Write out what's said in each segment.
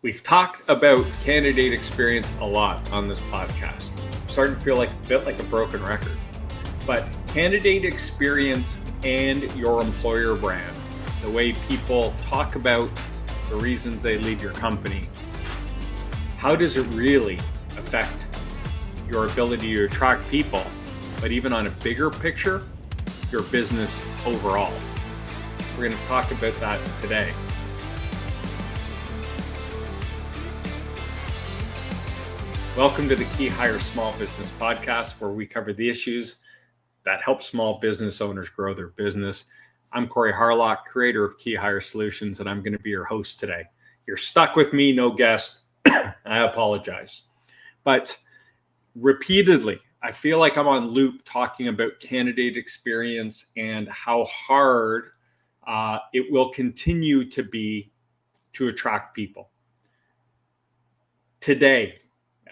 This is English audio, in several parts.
We've talked about candidate experience a lot on this podcast. I'm starting to feel like a bit like a broken record. But candidate experience and your employer brand, the way people talk about the reasons they leave your company, how does it really affect your ability to attract people, but even on a bigger picture, your business overall? We're going to talk about that today. Welcome to the KeyHire Small Business Podcast, where we cover the issues that help small business owners grow their business. I'm Harlock, creator of KeyHire Solutions, and I'm going to be your host today. You're stuck with me, no guest. I apologize. But repeatedly, I feel like I'm on loop talking about candidate experience and how hard it will continue to be to attract people. Today,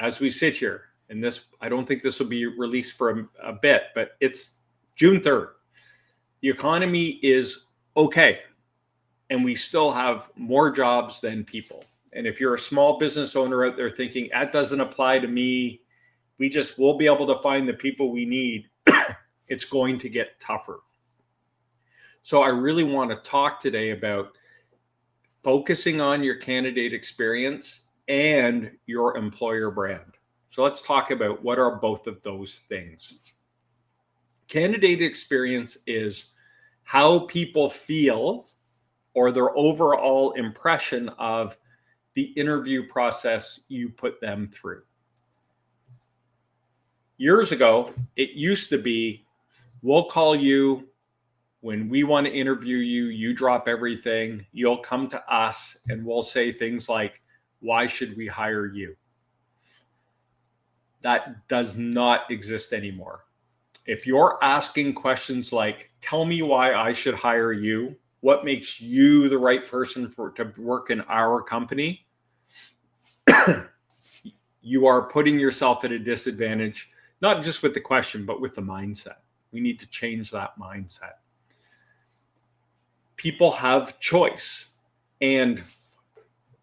as we sit here, and this, I don't think this will be released for a bit, but it's June 3rd. The economy is okay, and we still have more jobs than people. And if you're a small business owner out there thinking, that doesn't apply to me, we'll be able to find the people we need, it's going to get tougher. So I really want to talk today about focusing on your candidate experience and your employer brand. So let's talk about what are both of those things. Candidate experience is how people feel or their overall impression of the interview process you put them through. Years ago, it used to be, we'll call you when we want to interview you, you drop everything, you'll come to us, and we'll say things like, why should we hire you? That does not exist anymore. If you're asking questions like, tell me why I should hire you, what makes you the right person to work in our company, you are putting yourself at a disadvantage, not just with the question, but with the mindset. We need to change that mindset. People have choice, and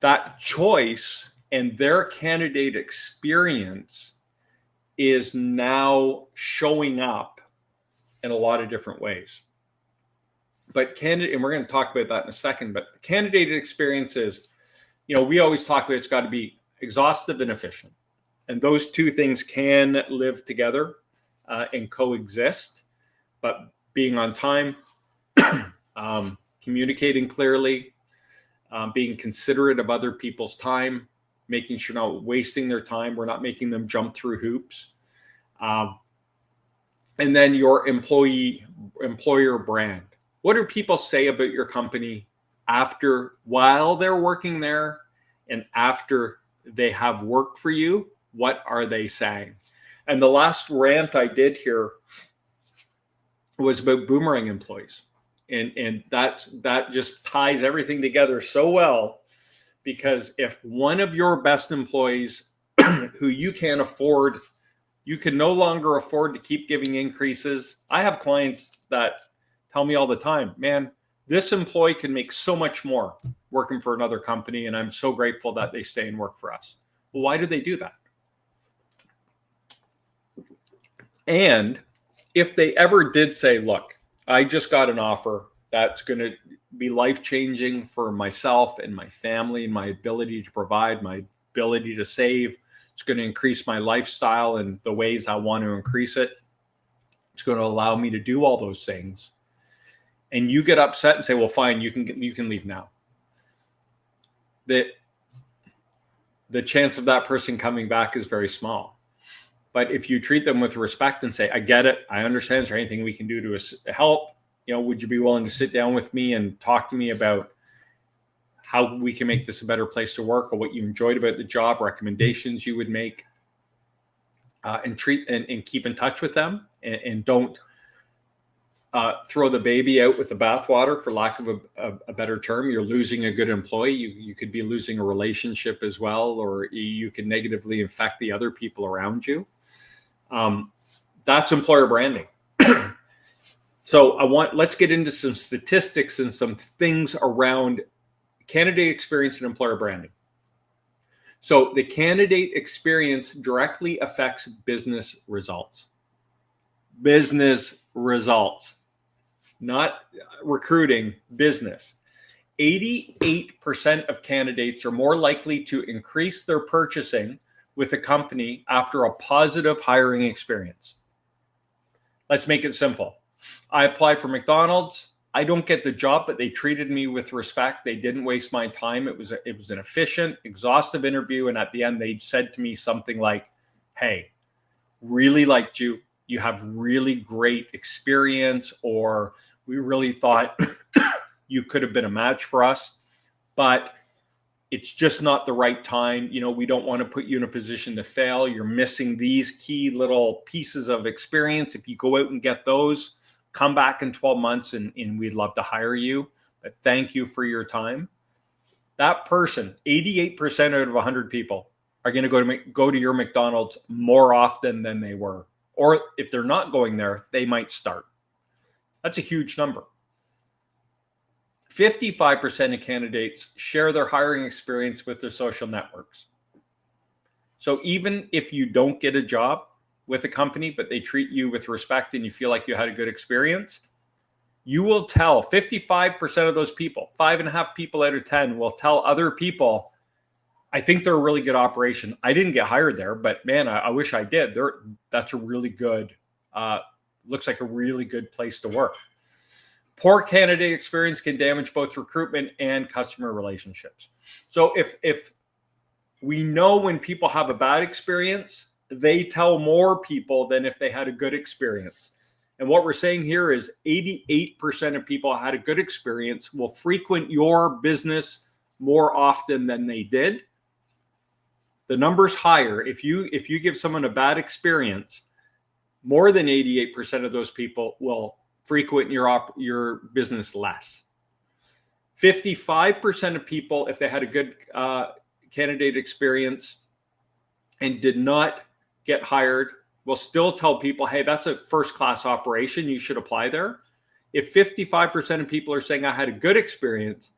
that choice and their candidate experience is now showing up in a lot of different ways. But and we're going to talk about that in a second, but the candidate experience is, we always talk about it's got to be exhaustive and efficient. And those two things can live together and coexist, but being on time, communicating clearly, being considerate of other people's time, making sure not wasting their time. We're not making them jump through hoops. And then your employer brand. What do people say about your company while they're working there and after they have worked for you? What are they saying? And the last rant I did here was about boomerang employees. And that just ties everything together so well, because if one of your best employees who you can no longer afford to keep giving increases. I have clients that tell me all the time, man, this employee can make so much more working for another company, and I'm so grateful that they stay and work for us. Well, why do they do that? And if they ever did say, look, I just got an offer that's going to be life-changing for myself and my family and my ability to provide, my ability to save. It's going to increase my lifestyle in the ways I want to increase it. It's going to allow me to do all those things. And you get upset and say, well, fine, you can leave now. The chance of that person coming back is very small. But if you treat them with respect and say, I get it, I understand, is there anything we can do to help? Would you be willing to sit down with me and talk to me about how we can make this a better place to work, or what you enjoyed about the job, recommendations you would make, and keep in touch with them, and don't throw the baby out with the bathwater, for lack of a better term. You're losing a good employee. You could be losing a relationship as well, or you can negatively affect the other people around you. That's employer branding. So let's get into some statistics and some things around candidate experience and employer branding. So the candidate experience directly affects business results. Business results, not recruiting, business. 88% of candidates are more likely to increase their purchasing with a company after a positive hiring experience. Let's make it simple. I applied for McDonald's. I don't get the job, but they treated me with respect. They didn't waste my time. It was an efficient, exhaustive interview. And at the end, they said to me something like, hey, really liked you. You have really great experience, or we really thought you could have been a match for us, but it's just not the right time. We don't want to put you in a position to fail. You're missing these key little pieces of experience. If you go out and get those, come back in 12 months and we'd love to hire you. But thank you for your time. That person, 88% out of 100 people are going to go to your McDonald's more often than they were. Or if they're not going there, they might start. That's a huge number. 55% of candidates share their hiring experience with their social networks. So even if you don't get a job with a company, but they treat you with respect and you feel like you had a good experience, you will tell 55% of those people, 5.5 people out of 10 will tell other people, I think they're a really good operation. I didn't get hired there, but man, I wish I did. That's a really good, looks like a really good place to work. Poor candidate experience can damage both recruitment and customer relationships. So if we know when people have a bad experience, they tell more people than if they had a good experience. And what we're saying here is 88% of people had a good experience will frequent your business more often than they did. The number's higher. If you give someone a bad experience, more than 88% of those people will frequent your business less. 55% of people, if they had a good candidate experience and did not get hired, will still tell people, hey, that's a first-class operation. You should apply there. If 55% of people are saying I had a good experience,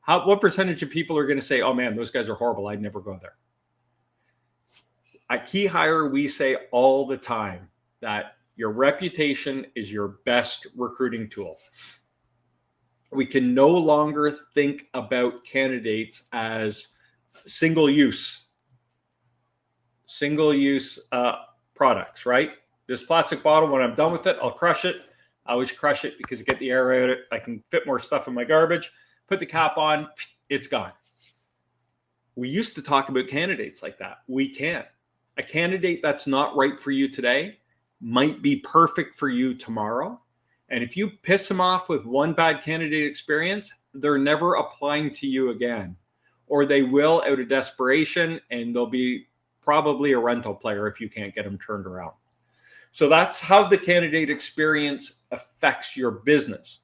what percentage of people are going to say, oh man, those guys are horrible, I'd never go there? At KeyHire, we say all the time that your reputation is your best recruiting tool. We can no longer think about candidates as single-use products, right? This plastic bottle, when I'm done with it, I'll crush it. I always crush it because get the air out of it. I can fit more stuff in my garbage, put the cap on, it's gone. We used to talk about candidates like that. We can't. A candidate that's not right for you today might be perfect for you tomorrow. And if you piss them off with one bad candidate experience, they're never applying to you again. Or they will out of desperation, and they'll be probably a rental player if you can't get them turned around. So that's how the candidate experience affects your business.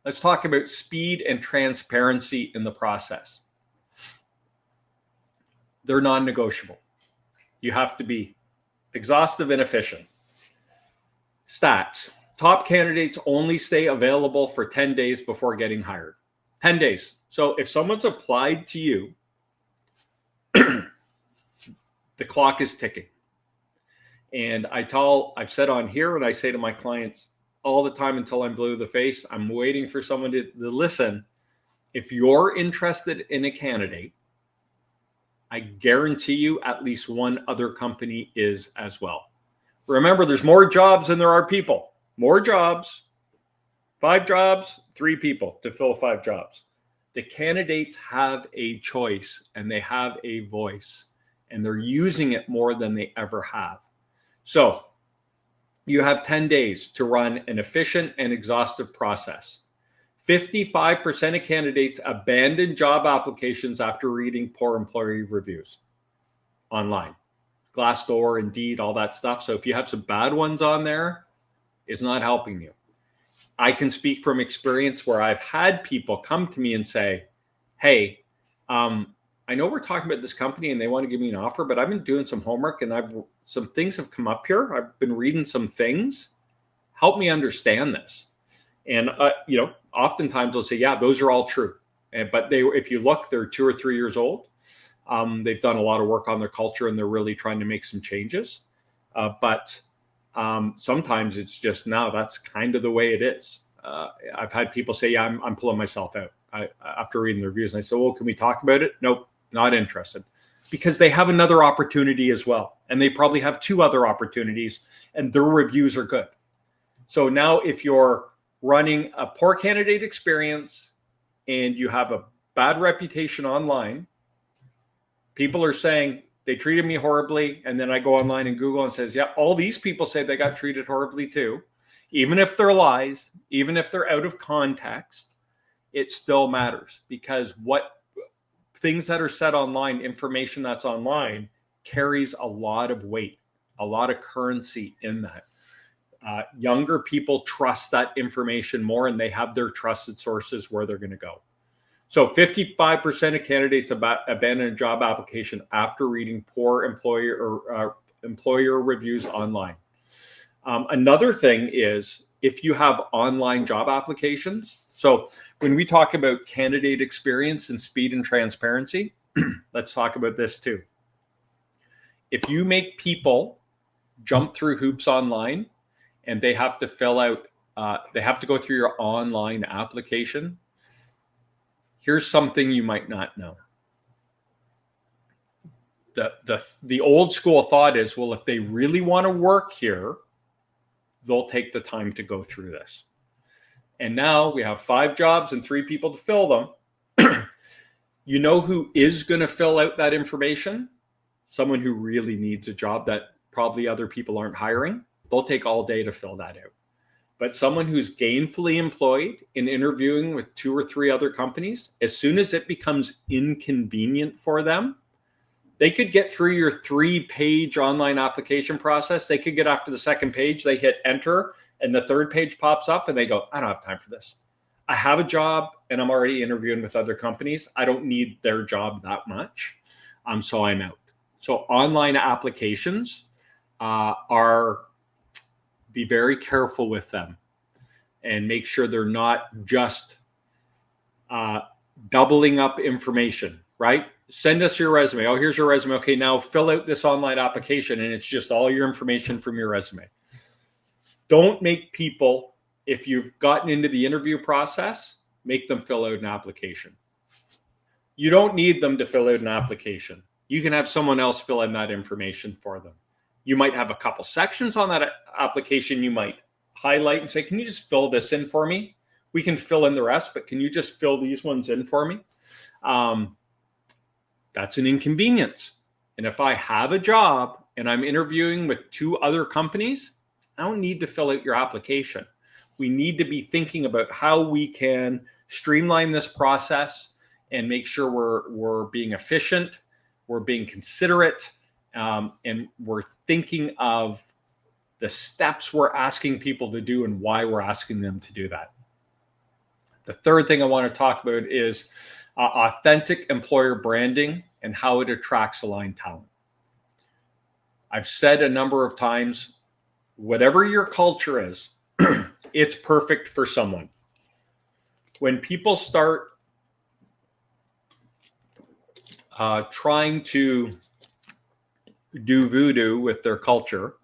Let's talk about speed and transparency in the process. They're non-negotiable. You have to be exhaustive and efficient. Stats. Top candidates only stay available for 10 days before getting hired. 10 days. So if someone's applied to you, the clock is ticking. And I've said on here, and I say to my clients all the time until I'm blue in the face, I'm waiting for someone to listen. If you're interested in a candidate, I guarantee you at least one other company is as well. Remember, there's more jobs than there are people. More jobs, 5 jobs, 3 people to fill 5 jobs. The candidates have a choice and they have a voice, and they're using it more than they ever have. So you have 10 days to run an efficient and exhaustive process. 55% of candidates abandon job applications after reading poor employee reviews online. Glassdoor, Indeed, all that stuff. So if you have some bad ones on there, it's not helping you. I can speak from experience where I've had people come to me and say, hey, I know we're talking about this company and they want to give me an offer, but I've been doing some homework and some things have come up here. I've been reading some things. Help me understand this. And, oftentimes they'll say, yeah, those are all true. But if you look, they're 2 or 3 years old. They've done a lot of work on their culture and they're really trying to make some changes. But sometimes it's just, now that's kind of the way it is. I've had people say, yeah, I'm pulling myself out after reading the reviews. And I said, well, can we talk about it? Nope, not interested. Because they have another opportunity as well. And they probably have 2 other opportunities and their reviews are good. So now if you're running a poor candidate experience and you have a bad reputation online, people are saying they treated me horribly. And then I go online and Google and says, yeah, all these people say they got treated horribly too. Even if they're lies, even if they're out of context, it still matters, because what things that are said online, information that's online, carries a lot of weight, a lot of currency in that. Younger people trust that information more, and they have their trusted sources where they're going to go. So 55% of candidates abandon a job application after reading poor employer reviews online. Another thing is, if you have online job applications, so when we talk about candidate experience and speed and transparency, let's talk about this too. If you make people jump through hoops online and they have to fill out, they have to go through your online application, here's something you might not know. The old school thought is, well, if they really want to work here, they'll take the time to go through this. And now we have 5 jobs and 3 people to fill them. You know who is going to fill out that information? Someone who really needs a job that probably other people aren't hiring. They'll take all day to fill that out. But someone who's gainfully employed and interviewing with 2 or 3 other companies, as soon as it becomes inconvenient for them, they could get through your 3-page online application process. They could get after the 2nd page, they hit enter, and the 3rd page pops up and they go, I don't have time for this. I have a job and I'm already interviewing with other companies. I don't need their job that much. So I'm out. So online applications be very careful with them and make sure they're not just doubling up information, right? Send us your resume. Oh, here's your resume. Okay, now fill out this online application, and it's just all your information from your resume. Don't make people, if you've gotten into the interview process, make them fill out an application. You don't need them to fill out an application. You can have someone else fill in that information for them. You might have a couple sections on that application you might highlight and say, can you just fill this in for me? We can fill in the rest, but can you just fill these ones in for me? That's an inconvenience. And if I have a job and I'm interviewing with 2 other companies, I don't need to fill out your application. We need to be thinking about how we can streamline this process and make sure we're being efficient, we're being considerate, and we're thinking of the steps we're asking people to do and why we're asking them to do that. The third thing I want to talk about is authentic employer branding and how it attracts aligned talent. I've said a number of times, whatever your culture is, it's perfect for someone. When people start trying to do voodoo with their culture,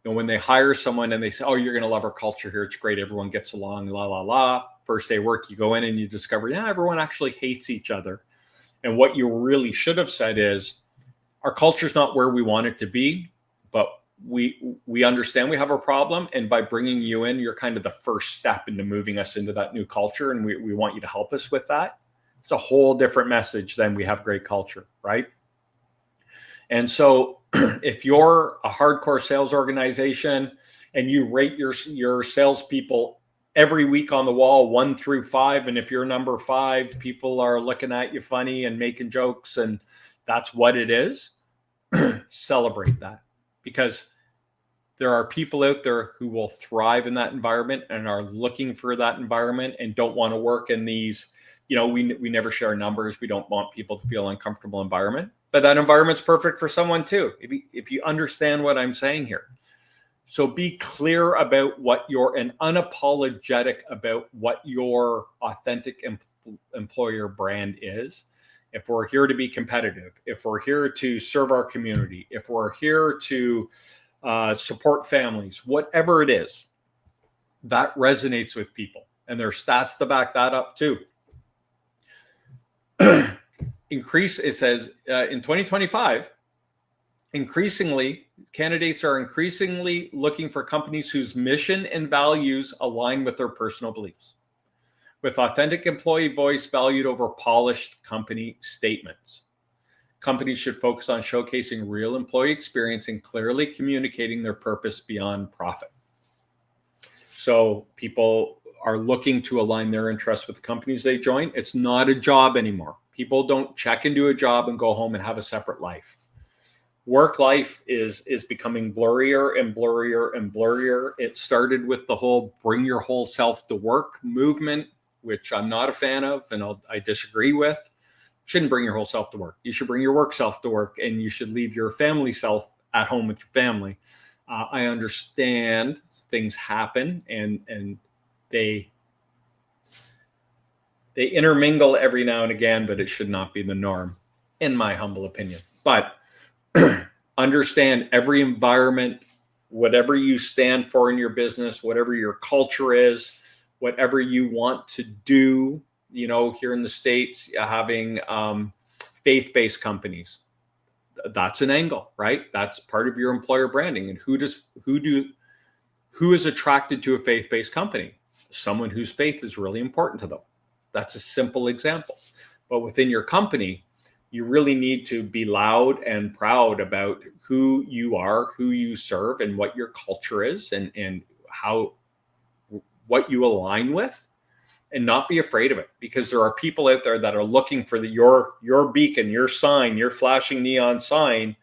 when they hire someone and they say, oh, you're going to love our culture here, it's great, everyone gets along, la, la, la. First day of work, you go in and you discover, yeah, everyone actually hates each other. And what you really should have said is, our culture's not where we want it to be, but we understand we have a problem. And by bringing you in, you're kind of the first step into moving us into that new culture. And we want you to help us with that. It's a whole different message than we have great culture, right? And so if you're a hardcore sales organization and you rate your salespeople every week on the wall, 1 through 5, and if you're number 5, people are looking at you funny and making jokes, and that's what it is, celebrate that, because there are people out there who will thrive in that environment and are looking for that environment and don't want to work in these, we never share numbers. We don't want people to feel uncomfortable environment, but that environment's perfect for someone too. If you understand what I'm saying here. So be clear about and unapologetic about what your authentic employer brand is. if we're here to be competitive, if we're here to serve our community, if we're here to support families, whatever it is, that resonates with people. And there are stats to back that up too. It says in 2025, candidates are increasingly looking for companies whose mission and values align with their personal beliefs, with authentic employee voice valued over polished company statements. Companies should focus on showcasing real employee experience and clearly communicating their purpose beyond profit. So people are looking to align their interests with the companies they join. It's not a job anymore. People don't check into a job and go home and have a separate life. Work life is becoming blurrier and blurrier and blurrier. It started with the whole bring your whole self to work movement, which I'm not a fan of and I disagree with. Shouldn't bring your whole self to work. You should bring your work self to work, and you should leave your family self at home with your family. I understand things happen and they intermingle every now and again, but it should not be the norm, in my humble opinion. But understand every environment, whatever you stand for in your business, whatever your culture is, whatever you want to do, here in the States, having faith-based companies, that's an angle, right? That's part of your employer branding. And who is attracted to a faith-based company? Someone whose faith is really important to them. That's a simple example. But within your company, you really need to be loud and proud about who you are, who you serve, and what your culture is, and what you align with, and not be afraid of it, because there are people out there that are looking for your beacon, your sign, your flashing neon sign,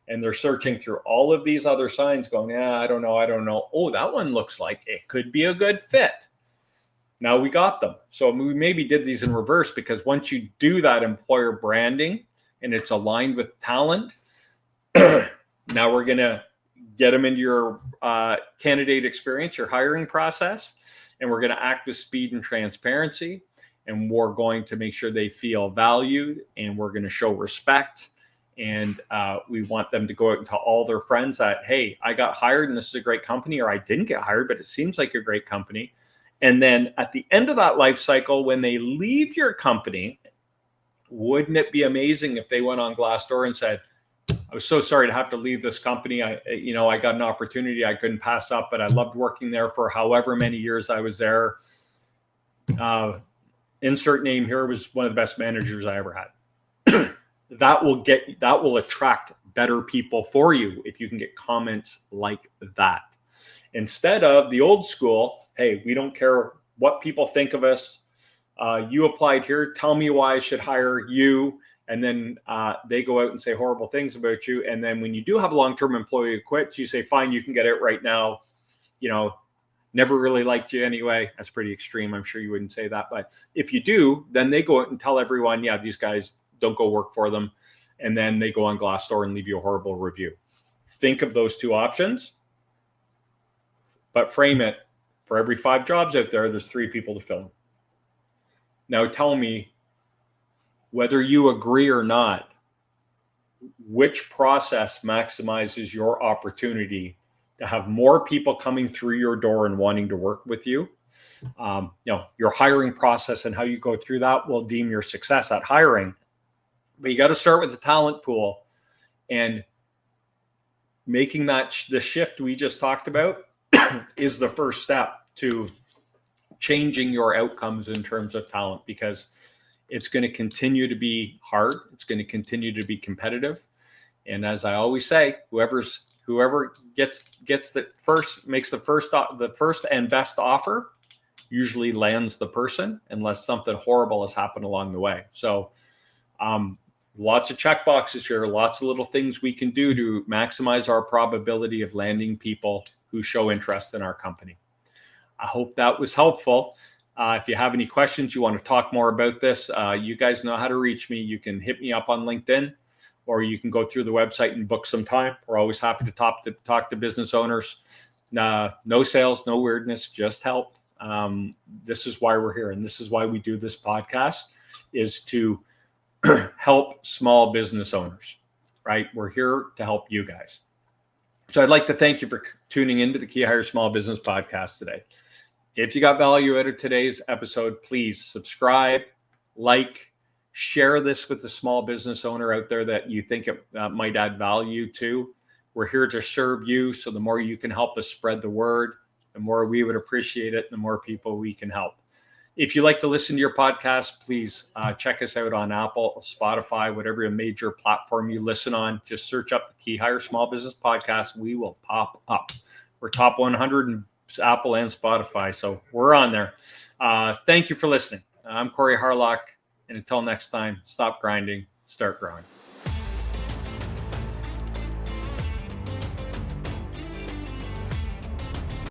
and they're searching through all of these other signs going, I don't know. Oh, that one looks like it could be a good fit. Now we got them. So we maybe did these in reverse, because once you do that employer branding and it's aligned with talent, now we're going to get them into your candidate experience, your hiring process, and we're going to act with speed and transparency, and we're going to make sure they feel valued, and we're going to show respect. And we want them to go out and tell all their friends that, hey, I got hired and this is a great company, or I didn't get hired, but it seems like a great company. And then at the end of that life cycle, when they leave your company, wouldn't it be amazing if they went on Glassdoor and said, I was so sorry to have to leave this company. I got an opportunity I couldn't pass up, but I loved working there for however many years I was there. Insert name here, was one of the best managers I ever had. That will attract better people for you if you can get comments like that. Instead of the old school, hey, we don't care what people think of us. You applied here. Tell me why I should hire you. And then they go out and say horrible things about you. And then when you do have a long-term employee who quits, you say, fine, you can get it right now. Never really liked you anyway. That's pretty extreme. I'm sure you wouldn't say that. But if you do, then they go out and tell everyone, yeah, these guys, don't go work for them. And then they go on Glassdoor and leave you a horrible review. Think of those two options, but frame it. For every 5 jobs out there, there's 3 people to fill them. Now tell me, whether you agree or not, which process maximizes your opportunity to have more people coming through your door and wanting to work with you. Your hiring process and how you go through that will deem your success at hiring. But you got to start with the talent pool, and making that the shift we just talked about is the first step to changing your outcomes in terms of talent, because it's going to continue to be hard. It's going to continue to be competitive. And as I always say, whoever gets the first, makes the first and best offer, usually lands the person, unless something horrible has happened along the way. So lots of check boxes here, lots of little things we can do to maximize our probability of landing people who show interest in our company. I hope that was helpful. If you have any questions, you want to talk more about this, you guys know how to reach me. You can hit me up on LinkedIn, or you can go through the website and book some time. We're always happy to talk to business owners. No sales, no weirdness, just help. This is why we're here, and this is why we do this podcast, is to help small business owners, right? We're here to help you guys. So I'd like to thank you for tuning into the KeyHire Small Business Podcast today. If you got value out of today's episode, please subscribe, like, share this with the small business owner out there that you think it might add value to. We're here to serve you. So the more you can help us spread the word, the more we would appreciate it, the more people we can help. If you like to listen to your podcast, please check us out on Apple, Spotify, whatever major platform you listen on. Just search up the KeyHire Small Business Podcast. We will pop up. We're top 100 in Apple and Spotify, so we're on there. Thank you for listening. I'm Corey Harlock, and until next time, stop grinding, start growing.